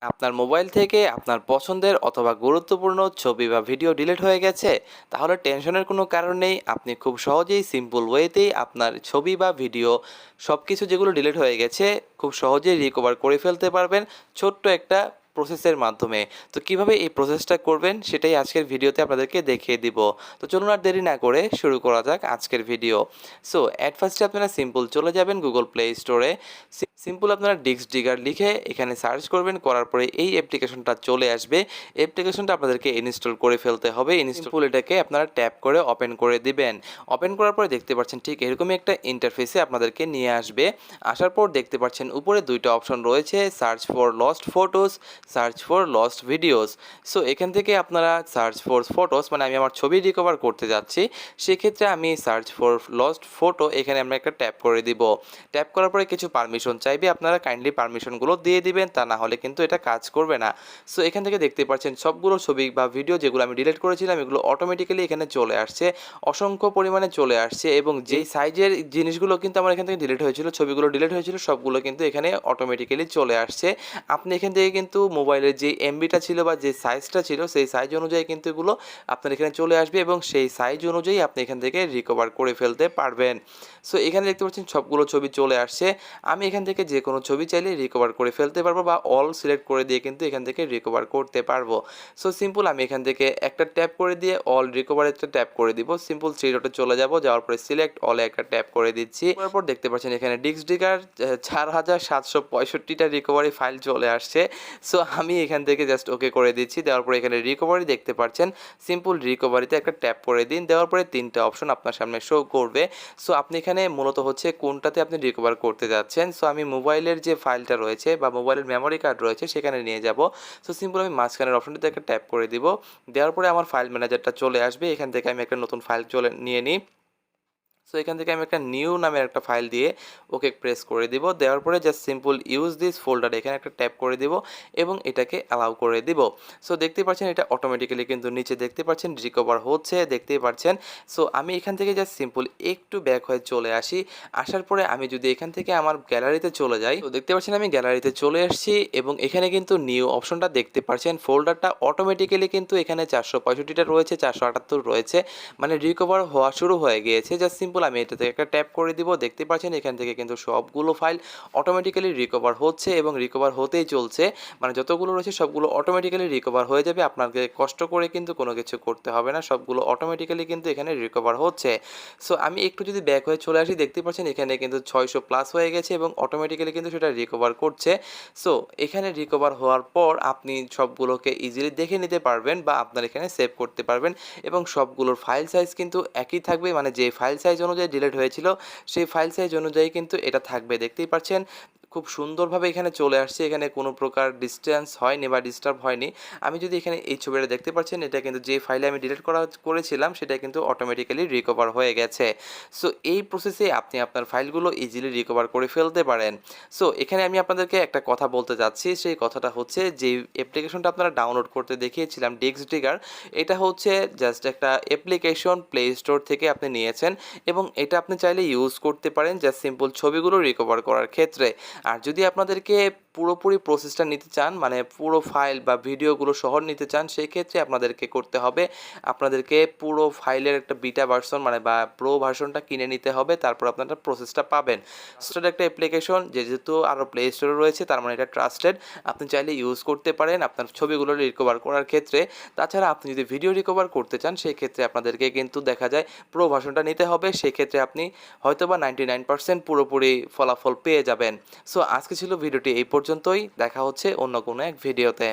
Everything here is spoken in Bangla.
আপনার মোবাইল থেকে আপনার পছন্দের অথবা গুরুত্বপূর্ণ ছবি বা ভিডিও ডিলিট হয়ে গেছে, তাহলে টেনশনের কোনো কারণ নেই। আপনি খুব সহজেই সিম্পল ওয়েতেই আপনার ছবি বা ভিডিও সব কিছু যেগুলো ডিলিট হয়ে গেছে খুব সহজেই রিকভার করে ফেলতে পারবেন ছোট্ট একটা প্রসেসের মাধ্যমে। তো কিভাবে এই প্রসেসটা করবেন সেটাই আজকের ভিডিওতে আপনাদেরকে দেখিয়ে দিব। তো চলুন আর দেরি না করে শুরু করা যাক আজকের ভিডিও। সো অ্যাট ফার্স্টে আপনারা সিম্পল চলে যাবেন গুগল প্লে স্টোরে। সিম্পল আপনারা ডিস্ক ডিগার লিখে এখানে সার্চ করবেন, করার পরে এই অ্যাপ্লিকেশনটা চলে আসবে। অ্যাপ্লিকেশনটা আপনাদেরকে ইনস্টল করে ফেলতে হবে। ইনস্টল এটাকে আপনারা ট্যাপ করে ওপেন করে দিবেন। ওপেন করার পরে দেখতে পাচ্ছেন ঠিক এরকমই একটা ইন্টারফেসে আপনাদেরকে নিয়ে আসবে। আসার পর দেখতে পাচ্ছেন উপরে দুইটা অপশন রয়েছে, search for lost photos, search for lost videos. So এখান থেকে আপনারা সার্চ ফর ফটোস, মানে আমি আমার ছবি রিকভার করতে যাচ্ছি, সেক্ষেত্রে আমি সার্চ ফর লস্ট ফটো এখানে আমরা একটা ট্যাপ করে দিব। ট্যাপ করার পরে কিছু পারমিশন চাইবে, আপনারা কাইন্ডলি পারমিশনগুলো দিয়ে দিবেন, তা না হলে কিন্তু এটা কাজ করবে না। সো এখান থেকে দেখতে পাচ্ছেন সবগুলো ছবি বা ভিডিও যেগুলো আমি ডিলিট করেছিলাম এগুলো অটোমেটিক্যালি এখানে চলে আসছে, অসংখ্য পরিমাণে চলে আসছে। এবং যেই সাইজের জিনিসগুলো কিন্তু আমার এখান থেকে ডিলিট হয়েছিল, ছবিগুলো ডিলিট হয়েছিল, সবগুলো কিন্তু এখানে অটোমেটিক্যালি চলে আসছে। আপনি এখান থেকে কিন্তু মোবাইলের যে এমবিটা ছিল বা যে সাইজটা ছিল সেই সাইজ অনুযায়ী কিন্তু এগুলো আপনার এখানে চলে আসবে এবং সেই সাইজ অনুযায়ী আপনি এখান থেকে রিকভার করে ফেলতে পারবেন। সো এখানে দেখতে পাচ্ছেন সবগুলো ছবি চলে আসছে। আমি এখান থেকে যে কোনো ছবি চাইলে রিকভার করে ফেলতে পারবো বা অল সিলেক্ট করে দিয়ে কিন্তু এখান থেকে রিকভার করতে পারবো। সো সিম্পল আমি এখান থেকে একটা ট্যাপ করে দিয়ে অল রিকভার একটা ট্যাপ করে দিব। সিম্পল থ্রি ডটে চলে যাব, যাওয়ার পরে সিলেক্ট অলে একটা ট্যাপ করে দিচ্ছি। তারপর দেখতে পাচ্ছেন এখানে ডিস্ক ডিগার 4765টা রিকভারি ফাইল চলে আসছে। সো আমি এখান থেকে জাস্ট ওকে করে দিচ্ছি। দেওয়ার পরে এখানে রিকভারি দেখতে পাচ্ছেন, সিম্পল রিকভারিতে একটা ট্যাপ করে দিন। দেওয়ার পরে তিনটা অপশন আপনার সামনে শো করবে। সো আপনি এখানে মূলত হচ্ছে কোনটাতে আপনি রিকভার করতে যাচ্ছেন। সো আমি মোবাইলের যে ফাইলটা রয়েছে বা মোবাইলের মেমোরি কার্ড রয়েছে সেখানে নিয়ে যাব। সো সিম্পল আমি মাঝখানের অপশনটিতে একটা ট্যাপ করে দিব। দেওয়ার পরে আমার ফাইল ম্যানেজারটা চলে আসবে। এখান থেকে আমি একটা নতুন ফাইল নিয়ে নিই। সো এখান থেকে আমি একটা নিউ নামের একটা ফাইল দিয়ে ওকে প্রেস করে দিব। দেওয়ার পরে just simple use this folder এখানে একটা ট্যাপ করে দিব এবং এটাকে অ্যালাউ করে দিব। সো দেখতেই পাচ্ছেন এটা অটোমেটিক্যালি কিন্তু নিচে দেখতে পাচ্ছেন রিকভার হচ্ছে, দেখতেই পাচ্ছেন। সো আমি এখান থেকে জাস্ট সিম্পল একটু ব্যাক হয়ে চলে আসি। আসার পরে আমি যদি এখান থেকে আমার গ্যালারিতে চলে যাই, তো দেখতে পাচ্ছেন আমি গ্যালারিতে চলে আসছি এবং এখানে কিন্তু নিউ অপশনটা দেখতে পাচ্ছেন। ফোল্ডারটা অটোমেটিক্যালি কিন্তু এখানে 465টা রয়েছে, 478 রয়েছে, মানে রিকভার হওয়া শুরু হয়ে গিয়েছে। জাস্ট সিম্পল আমি এটাতে একটা ট্যাপ করে দিব। দেখতে পাচ্ছেন এখান থেকে কিন্তু সবগুলো ফাইল অটোমেটিক্যালি রিকভার হচ্ছে এবং রিকভার হতেই চলছে। মানে যতগুলো রয়েছে সবগুলো অটোমেটিক্যালি রিকভার হয়ে যাবে, আপনাকে কষ্ট করে কিন্তু কোনো কিছু করতে হবে না, সবগুলো অটোমেটিক্যালি কিন্তু এখানে রিকভার হচ্ছে। সো আমি একটু যদি ব্যাক হয়ে চলে আসি, দেখতে পাচ্ছেন এখানে কিন্তু 600 প্লাস হয়ে গেছে এবং অটোমেটিক্যালি কিন্তু সেটা রিকভার করছে। সো এখানে রিকভার হওয়ার পর আপনি সবগুলোকে ইজিলি দেখে নিতে পারবেন বা আপনার এখানে সেভ করতে পারবেন এবং সবগুলোর ফাইল সাইজ কিন্তু একই থাকবে, মানে যে ফাইল সাইজ অনুযায়ী ডিলিট হয়েছিল সেই ফাইল সাইজ অনুযায়ী কিন্তু এটা থাকবে। দেখতেই পাচ্ছেন খুব সুন্দরভাবে এখানে চলে আসছে, এখানে কোনো প্রকার ডিস্টেন্স হয়নি বা ডিস্টার্ব হয়নি। আমি যদি এখানে এই ছবিটা দেখতে পাচ্ছেন, এটা কিন্তু যে ফাইলে আমি ডিলিট করেছিলাম সেটা কিন্তু অটোমেটিক্যালি রিকভার হয়ে গেছে। সো এই প্রসেসে আপনি আপনার ফাইলগুলো ইজিলি রিকভার করে ফেলতে পারেন। সো এখানে আমি আপনাদেরকে একটা কথা বলতে যাচ্ছি, সেই কথাটা হচ্ছে যে অ্যাপ্লিকেশনটা আপনারা ডাউনলোড করতে দেখিয়েছিলাম ডিস্ক ডিগার, এটা হচ্ছে জাস্ট একটা অ্যাপ্লিকেশন, প্লে স্টোর থেকে আপনি নিয়েছেন এবং এটা আপনি চাইলে ইউজ করতে পারেন জাস্ট সিম্পল ছবিগুলো রিকভার করার ক্ষেত্রে। আর যদি আপনাদেরকে পুরোপুরি প্রসেসটা নিতে চান, মানে পুরো ফাইল বা ভিডিওগুলো সহ নিতে চান, সেই ক্ষেত্রে আপনাদেরকে করতে হবে, আপনাদেরকে পুরো ফাইলের একটা বিটা ভার্সন মানে বা প্রো ভার্সনটা কিনে নিতে হবে, তারপর আপনারা প্রসেসটা পাবেন। সেটা একটা অ্যাপ্লিকেশন যেহেতু আরও প্লে স্টোরে রয়েছে, তার মানে এটা ট্রাস্টেড, আপনি চাইলে ইউজ করতে পারেন আপনার ছবিগুলো রিকভার করার ক্ষেত্রে। তাছাড়া আপনি যদি ভিডিও রিকভার করতে চান সেই ক্ষেত্রে আপনাদেরকে কিন্তু দেখা যায় প্রো ভার্সনটা নিতে হবে, সেক্ষেত্রে আপনি হয়তোবা 99% পুরোপুরি ফলাফল পেয়ে যাবেন। সো আজকে ছিল ভিডিওটি এই পর্যন্তই, দেখা হচ্ছে অন্য কোনো এক ভিডিওতে।